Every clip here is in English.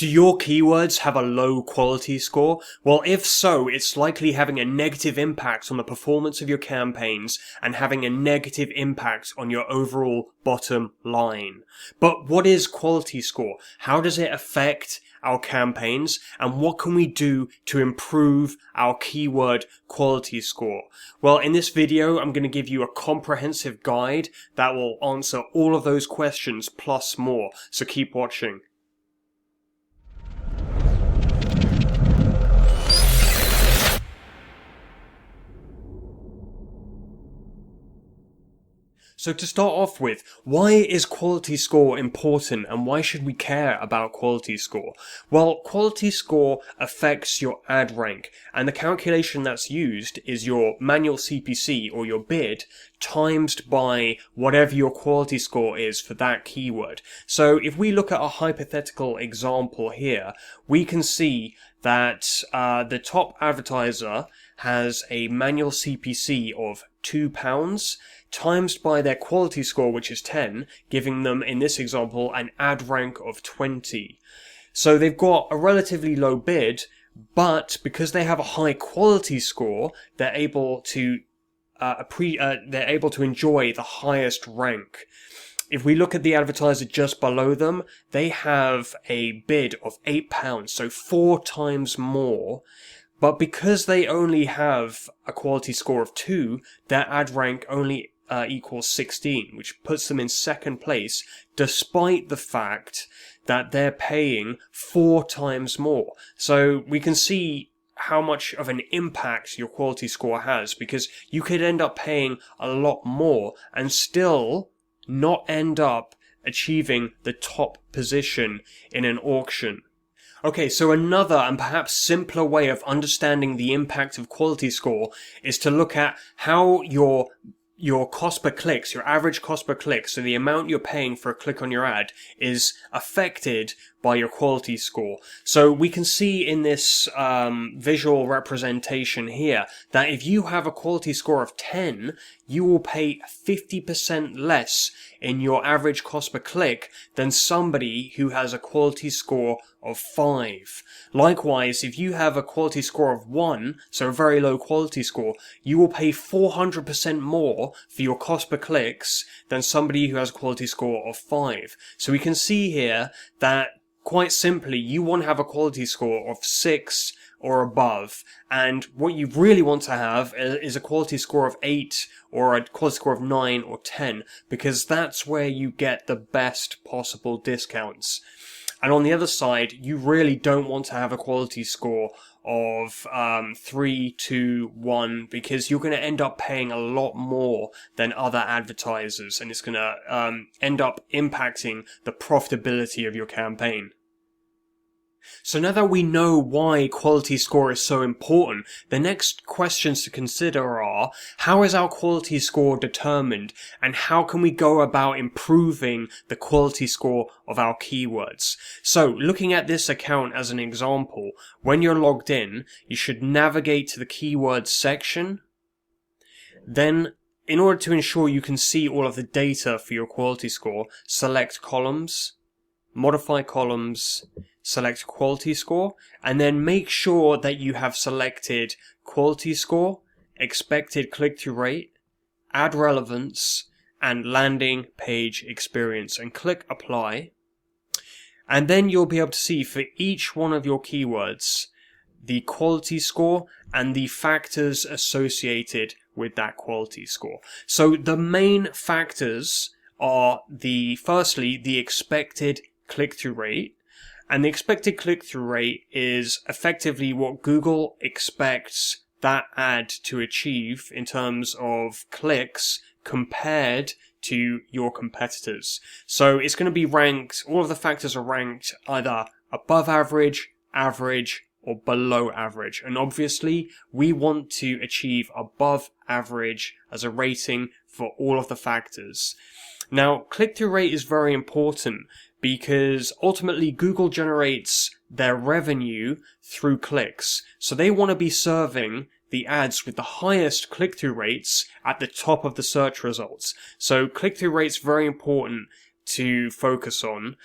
Do your keywords have a low quality score? Well, if so, it's likely having a negative impact on the performance of your campaigns and having a negative impact on your overall bottom line. But what is quality score? How does it affect our campaigns? And what can we do to improve our keyword quality score? Well, in this video, I'm going to give you a comprehensive guide that will answer all of those questions plus more. So keep watching. So to start off with, why is quality score important and why should we care about quality score? Well, quality score affects your ad rank, and the calculation that's used is your manual CPC or your bid times by whatever your quality score is for that keyword. So if we look at a hypothetical example here, we can see that the top advertiser has a manual CPC of £2 times by their quality score, which is 10, giving them, in this example, an ad rank of 20. So they've got a relatively low bid, but because they have a high quality score, they're able to enjoy the highest rank. If we look at the advertiser just below them, they have a bid of £8, so 4 times more. But because they only have a quality score of 2, their ad rank only equals 16, which puts them in second place, despite the fact that they're paying 4 times more. So we can see how much of an impact your quality score has, because you could end up paying a lot more and still not end up achieving the top position in an auction. Okay, so another and perhaps simpler way of understanding the impact of quality score is to look at how your cost per clicks, your average cost per click, so the amount you're paying for a click on your ad, is affected by your quality score. So we can see in this visual representation here that if you have a quality score of 10, you will pay 50% less in your average cost per click than somebody who has a quality score of 5. Likewise, if you have a quality score of 1, so a very low quality score, you will pay 400% more for your cost per clicks than somebody who has a quality score of 5. So we can see here that quite simply, you want to have a quality score of 6 or above, and what you really want to have is a quality score of 8 or a quality score of 9 or 10, because that's where you get the best possible discounts. And on the other side, you really don't want to have a quality score of 3, 2, 1, because you're going to end up paying a lot more than other advertisers, and it's going to end up impacting the profitability of your campaign. So now that we know why quality score is so important, the next questions to consider are, how is our quality score determined, and how can we go about improving the quality score of our keywords? So looking at this account as an example, when you're logged in, you should navigate to the keywords section. Then, in order to ensure you can see all of the data for your quality score, select columns, modify columns, select quality score, and then make sure that you have selected quality score, expected click-through rate, ad relevance, and landing page experience, and click apply. And then you'll be able to see for each one of your keywords the quality score and the factors associated with that quality score. So the main factors are firstly the expected click-through rate. And the expected click-through rate is effectively what Google expects that ad to achieve in terms of clicks compared to your competitors. So it's going to be ranked, all of the factors are ranked either above average, average, or below average. And obviously, we want to achieve above average as a rating for all of the factors. Now, click-through rate is very important because ultimately Google generates their revenue through clicks. So they want to be serving the ads with the highest click-through rates at the top of the search results. So click-through rate's very important to focus on.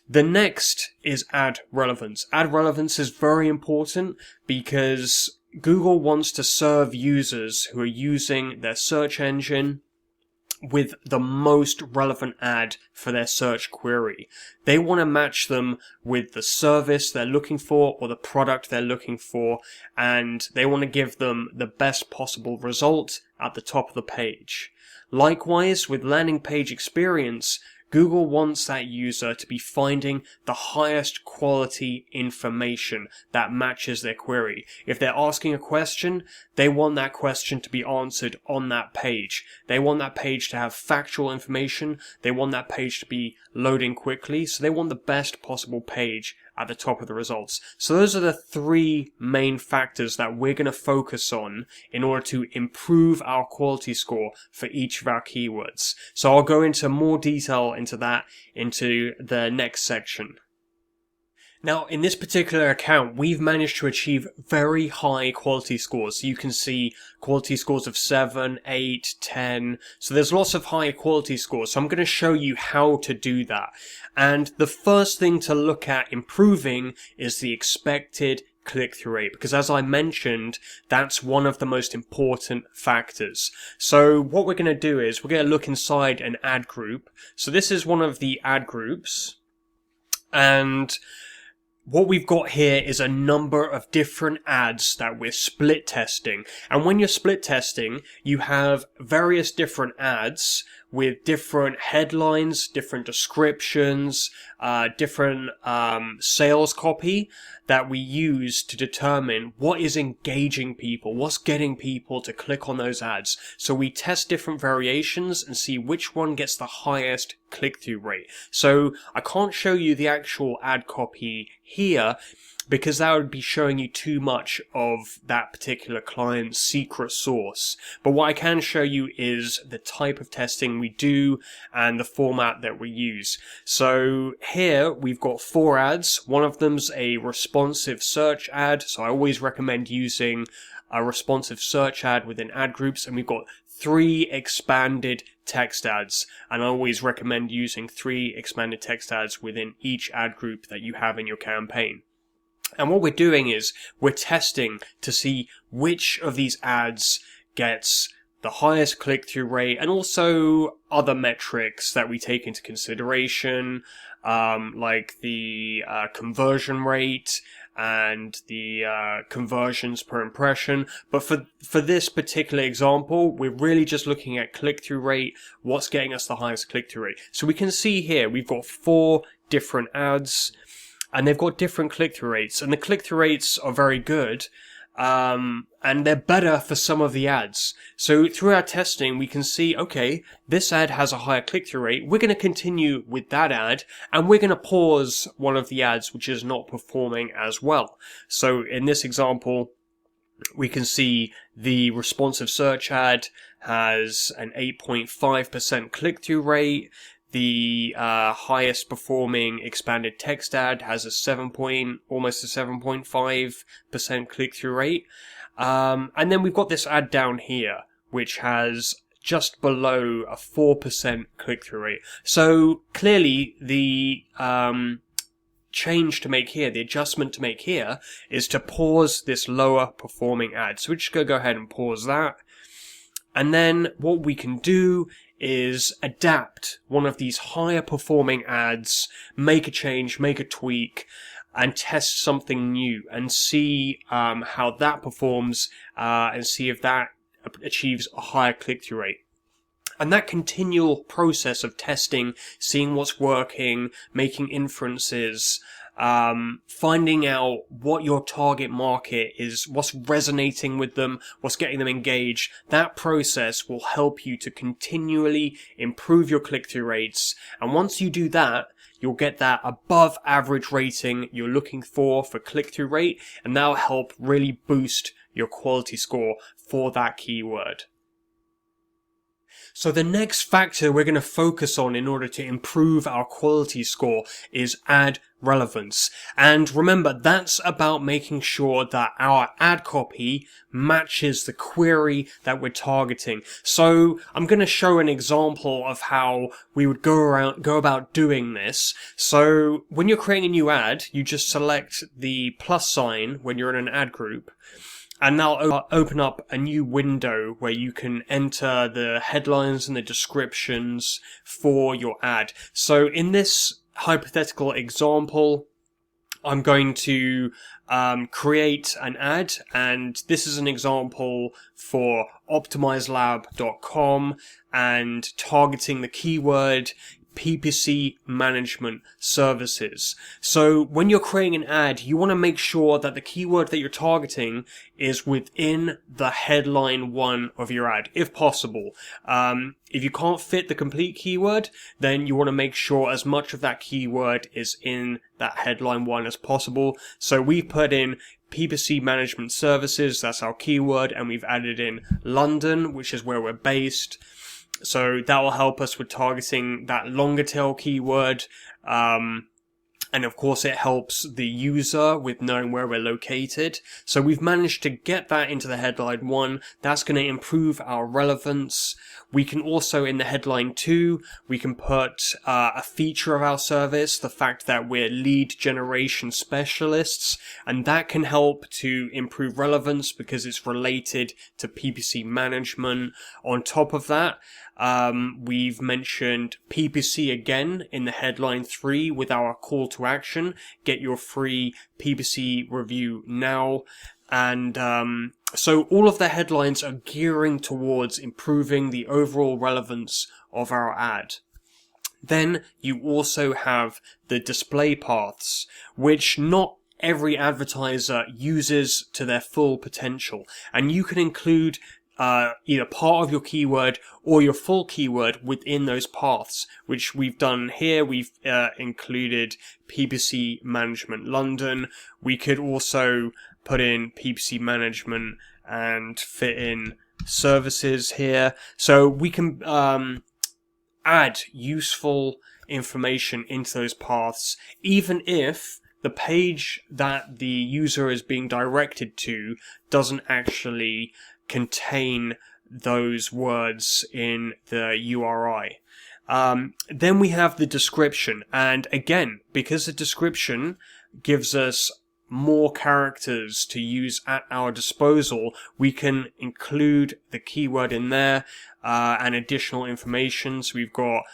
The next is ad relevance. Ad relevance is very important because Google wants to serve users who are using their search engine with the most relevant ad for their search query. They want to match them with the service they're looking for or the product they're looking for, and they want to give them the best possible result at the top of the page. Likewise, with landing page experience, Google wants that user to be finding the highest quality information that matches their query. If they're asking a question, they want that question to be answered on that page. They want that page to have factual information. They want that page to be loading quickly. So they want the best possible page at the top of the results. So those are the three main factors that we're going to focus on in order to improve our quality score for each of our keywords. So I'll go into more detail into that into the next section. Now, in this particular account, we've managed to achieve very high quality scores. You can see quality scores of 7, 8, 10. So there's lots of high quality scores. So I'm going to show you how to do that. And the first thing to look at improving is the expected click-through rate, because as I mentioned, that's one of the most important factors. So what we're going to do is we're going to look inside an ad group. So this is one of the ad groups, and what we've got here is a number of different ads that we're split testing. And when you're split testing, you have various different ads with different headlines, different descriptions, different sales copy that we use to determine what is engaging people, what's getting people to click on those ads. So we test different variations and see which one gets the highest click-through rate. So I can't show you the actual ad copy here because that would be showing you too much of that particular client's secret sauce. But what I can show you is the type of testing we do and the format that we use. So here we've got 4 ads. One of them's a responsive search ad. So I always recommend using a responsive search ad within ad groups. And we've got 3 expanded text ads. And I always recommend using 3 expanded text ads within each ad group that you have in your campaign. And what we're doing is we're testing to see which of these ads gets the highest click-through rate and also other metrics that we take into consideration, like the conversion rate and the conversions per impression. But for this particular example, we're really just looking at click-through rate, what's getting us the highest click-through rate. So we can see here we've got 4 different ads, and they've got different click-through rates, and the click-through rates are very good, and they're better for some of the ads. So through our testing, we can see, okay, this ad has a higher click-through rate. We're going to continue with that ad, and we're going to pause one of the ads which is not performing as well. So in this example, we can see the responsive search ad has an 8.5% click-through rate. The highest performing expanded text ad has almost a 7.5% click-through rate. And then we've got this ad down here, which has just below a 4% click-through rate. So clearly the change to make here, the adjustment to make here, is to pause this lower performing ad. So we're just going to go ahead and pause that. And then what we can do is adapt one of these higher performing ads, make a change, make a tweak, and test something new and see how that performs and see if that achieves a higher click-through rate. And that continual process of testing, seeing what's working, making inferences, finding out what your target market is, what's resonating with them, what's getting them engaged, that process will help you to continually improve your click-through rates. And once you do that, you'll get that above average rating you're looking for click-through rate, and that'll help really boost your quality score for that keyword. So the next factor we're going to focus on in order to improve our quality score is ad relevance. And remember, that's about making sure that our ad copy matches the query that we're targeting. So I'm going to show an example of how we would go about doing this. So when you're creating a new ad, you just select the plus sign when you're in an ad group. And now open up a new window where you can enter the headlines and the descriptions for your ad. So in this hypothetical example, I'm going to create an ad, and this is an example for optimizelab.com and targeting the keyword PPC management services. So when you're creating an ad, you want to make sure that the keyword that you're targeting is within the headline 1 of your ad, if possible. If you can't fit the complete keyword, then you want to make sure as much of that keyword is in that headline 1 as possible. So we've put in PPC management services, that's our keyword, and we've added in London, which is where we're based. So that will help us with targeting that longer tail keyword. And of course it helps the user with knowing where we're located. So we've managed to get that into the headline 1. That's going to improve our relevance. We can also, in the headline 2, we can put a feature of our service, the fact that we're lead generation specialists, and that can help to improve relevance because it's related to PPC management. On top of that, we've mentioned PPC again in the headline 3 with our call to action. Get your free PPC review now. And so all of the headlines are gearing towards improving the overall relevance of our ad. Then you also have the display paths, which not every advertiser uses to their full potential. And you can include either part of your keyword or your full keyword within those paths, which we've done here. We've included PPC Management London. We could also put in PPC Management and fit in services here. So we can add useful information into those paths, even if the page that the user is being directed to doesn't actually contain those words in the URI. Then we have the description, and again, because the description gives us more characters to use at our disposal, we can include the keyword in there and additional information. So we've got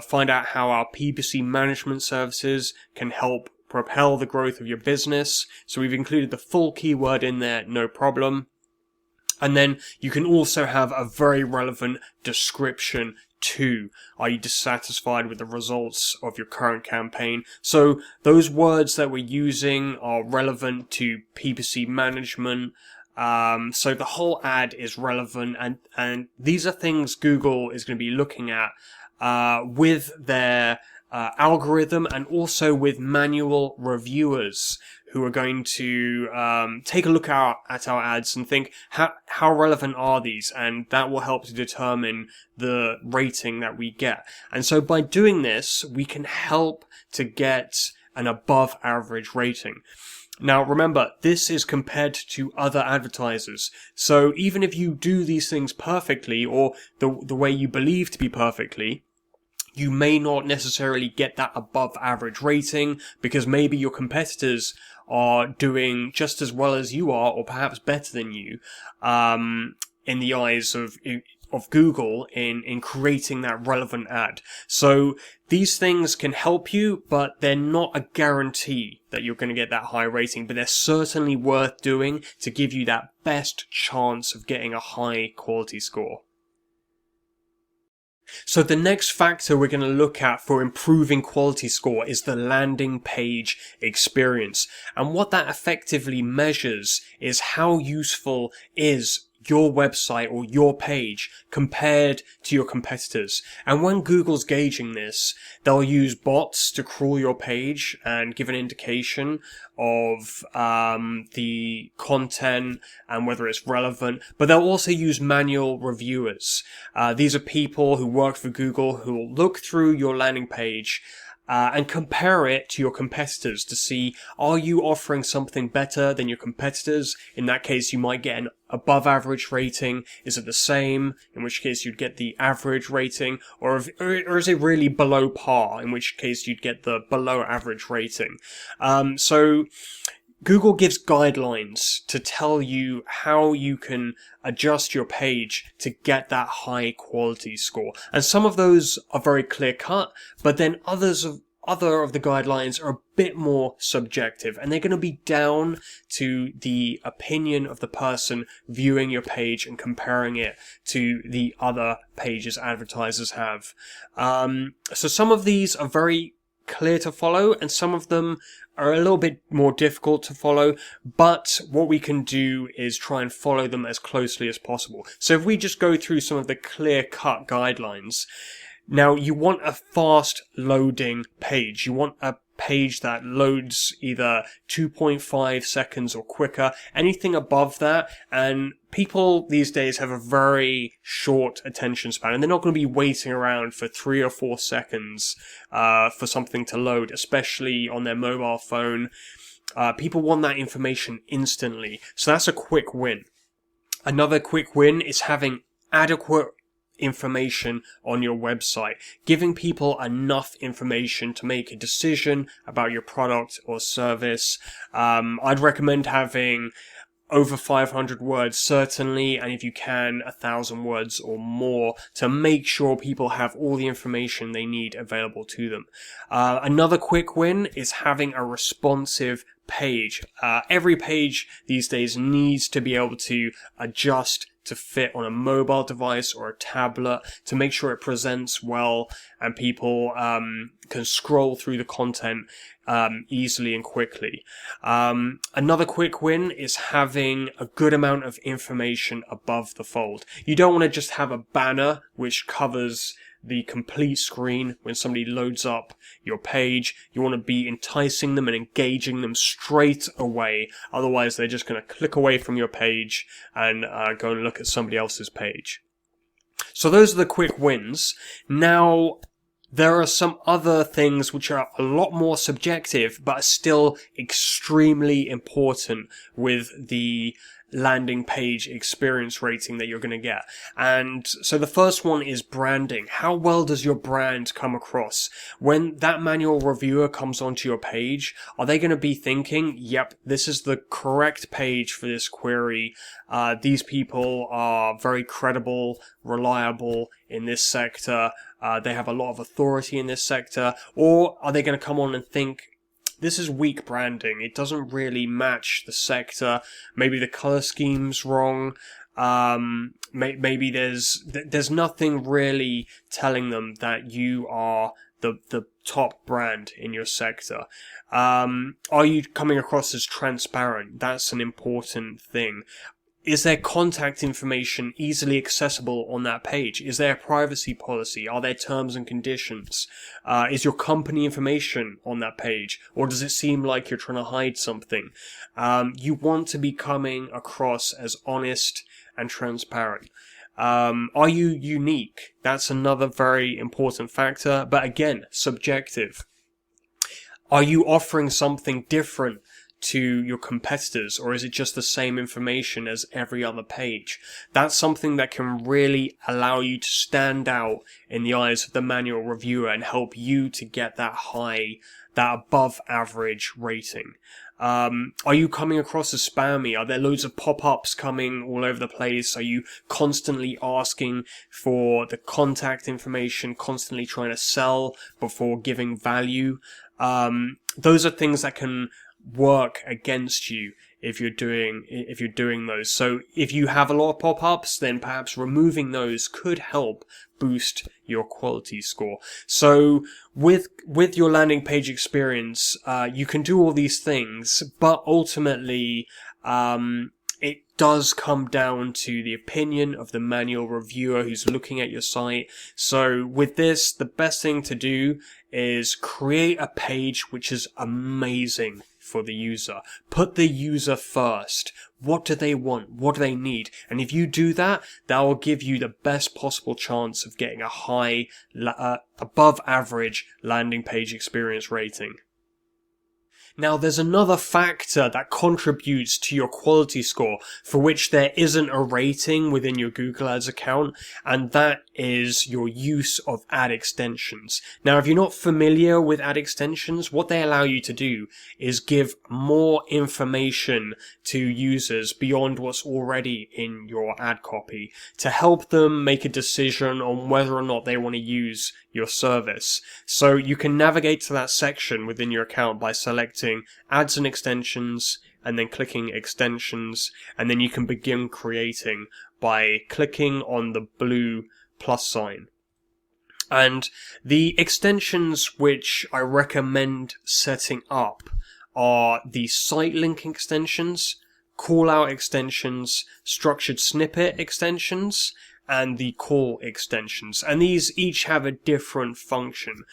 find out how our PPC management services can help propel the growth of your business. So we've included the full keyword in there, no problem. And then you can also have a very relevant description too. Are you dissatisfied with the results of your current campaign? So those words that we're using are relevant to PPC management. So the whole ad is relevant, and these are things Google is going to be looking at with their algorithm, and also with manual reviewers who are going to take a look at our ads and think, how relevant are these? And that will help to determine the rating that we get. And so by doing this, we can help to get an above average rating. Now remember, this is compared to other advertisers. So even if you do these things perfectly, or the way you believe to be perfectly, you may not necessarily get that above average rating, because maybe your competitors are doing just as well as you are, or perhaps better than you, in the eyes of Google in creating that relevant ad. So these things can help you, but they're not a guarantee that you're going to get that high rating, but they're certainly worth doing to give you that best chance of getting a high quality score. So the next factor we're going to look at for improving quality score is the landing page experience. And what that effectively measures is how useful is your website or your page compared to your competitors. And when Google's gauging this, they'll use bots to crawl your page and give an indication of the content and whether it's relevant. But they'll also use manual reviewers. These are people who work for Google who will look through your landing page and compare it to your competitors to see, are you offering something better than your competitors? In that case, you might get an above average rating. Is it the same? In which case you'd get the average rating. Or is it really below par? In which case you'd get the below average rating. So Google gives guidelines to tell you how you can adjust your page to get that high quality score. And some of those are very clear cut, but then other of the guidelines are a bit more subjective, and they're going to be down to the opinion of the person viewing your page and comparing it to the other pages advertisers have. So some of these are very clear to follow, and some of them are a little bit more difficult to follow, but what we can do is try and follow them as closely as possible. So if we just go through some of the clear-cut guidelines, now you want a fast loading page. You want a page that loads either 2.5 seconds or quicker, anything above that, and people these days have a very short attention span, and they're not going to be waiting around for 3 or 4 seconds for something to load, especially on their mobile phone. People want that information instantly, so that's a quick win. Another quick win is having adequate information on your website, giving people enough information to make a decision about your product or service. I'd recommend having over 500 words certainly, and if you can 1,000 words or more, to make sure people have all the information they need available to them. Another quick win is having a responsive page. Every page these days needs to be able to adjust to fit on a mobile device or a tablet to make sure it presents well and people can scroll through the content easily and quickly. Another quick win is having a good amount of information above the fold. You don't want to just have a banner which covers the complete screen when somebody loads up your page. You want to be enticing them and engaging them straight away. Otherwise, they're just going to click away from your page and go and look at somebody else's page. So those are the quick wins. Now, there are some other things which are a lot more subjective, but are still extremely important with the landing page experience rating that you're going to get. And so the first one is branding. How well does your brand come across? When that manual reviewer comes onto your page, are they going to be thinking, yep, this is the correct page for this query. These people are very credible, reliable in this sector. They have a lot of authority in this sector. Or are they going to come on and think, this is weak branding. It doesn't really match the sector. Maybe the color scheme's wrong. Maybe there's nothing really telling them that you are the top brand in your sector. Are you coming across as transparent? That's an important thing. Is there contact information easily accessible on that page? Is there a privacy policy? Are there terms and conditions? Is your company information on that page? Or does it seem like you're trying to hide something? You want to be coming across as honest and transparent. Are you unique? That's another very important factor, but again, subjective. Are you offering something different to your competitors, or is it just the same information as every other page? That's something that can really allow you to stand out in the eyes of the manual reviewer and help you to get that above average rating. Are you coming across as spammy? Are there loads of pop-ups coming all over the place? Are you constantly asking for the contact information, constantly trying to sell before giving value? Those are things that can work against you if you're doing those. So if you have a lot of pop-ups, then perhaps removing those could help boost your quality score. So with your landing page experience, you can do all these things, but ultimately it does come down to the opinion of the manual reviewer who's looking at your site. So with this, the best thing to do is create a page which is amazing for the user. Put the user first. What do they want? What do they need? And if you do that, that will give you the best possible chance of getting a high, above average landing page experience rating. Now, there's another factor that contributes to your quality score for which there isn't a rating within your Google Ads account, and that is your use of ad extensions. Now, if you're not familiar with ad extensions, what they allow you to do is give more information to users beyond what's already in your ad copy to help them make a decision on whether or not they want to use your service. So you can navigate to that section within your account by selecting ads and extensions and then clicking extensions, and then you can begin creating by clicking on the blue plus sign. And the extensions which I recommend setting up are the site link extensions, call out extensions, structured snippet extensions, and the call extensions. And these each have a different function.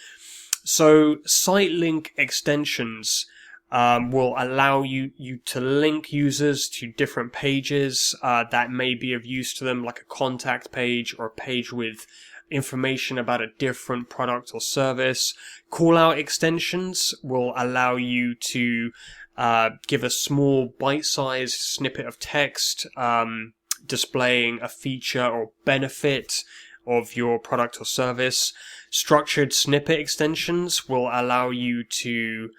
So site link extensions will allow you to link users to different pages that may be of use to them, like a contact page or a page with information about a different product or service. Call out extensions will allow you to give a small bite-sized snippet of text displaying a feature or benefit of your product or service. Structured snippet extensions will allow you to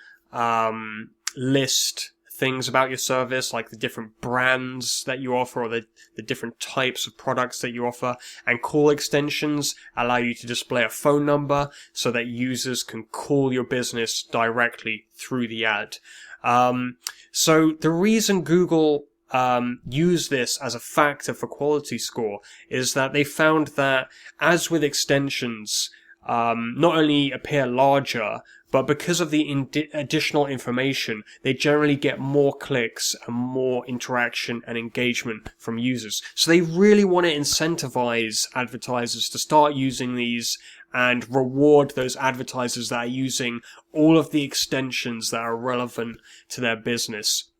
list things about your service, like the different brands that you offer or the different types of products that you offer. And call extensions allow you to display a phone number so that users can call your business directly through the ad. So the reason Google use this as a factor for quality score is that they found that, as with extensions, not only appear larger, but because of the additional information, they generally get more clicks and more interaction and engagement from users. So they really want to incentivize advertisers to start using these and reward those advertisers that are using all of the extensions that are relevant to their business.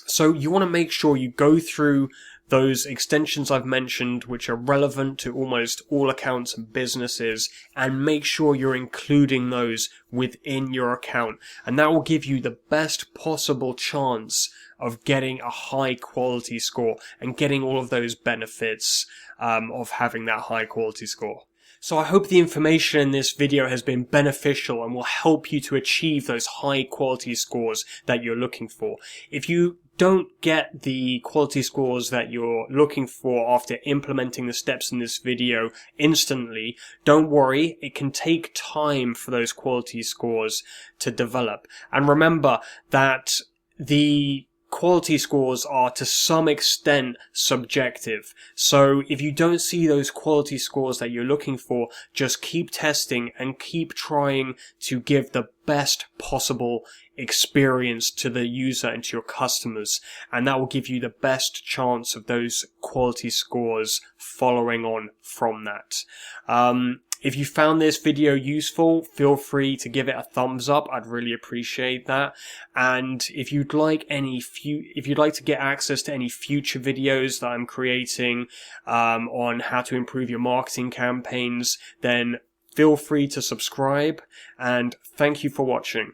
So you want to make sure you go through those extensions I've mentioned, which are relevant to almost all accounts and businesses, and make sure you're including those within your account. And that will give you the best possible chance of getting a high quality score and getting all of those benefits of having that high quality score. So I hope the information in this video has been beneficial and will help you to achieve those high quality scores that you're looking for. If you don't get the quality scores that you're looking for after implementing the steps in this video instantly, don't worry, it can take time for those quality scores to develop. And remember that the quality scores are to some extent subjective. So if you don't see those quality scores that you're looking for, just keep testing and keep trying to give the best possible experience to the user and to your customers, and that will give you the best chance of those quality scores following on from that. If you found this video useful, feel free to give it a thumbs up. I'd really appreciate that. And if you'd like to get access to any future videos that I'm creating on how to improve your marketing campaigns, then feel free to subscribe, and thank you for watching.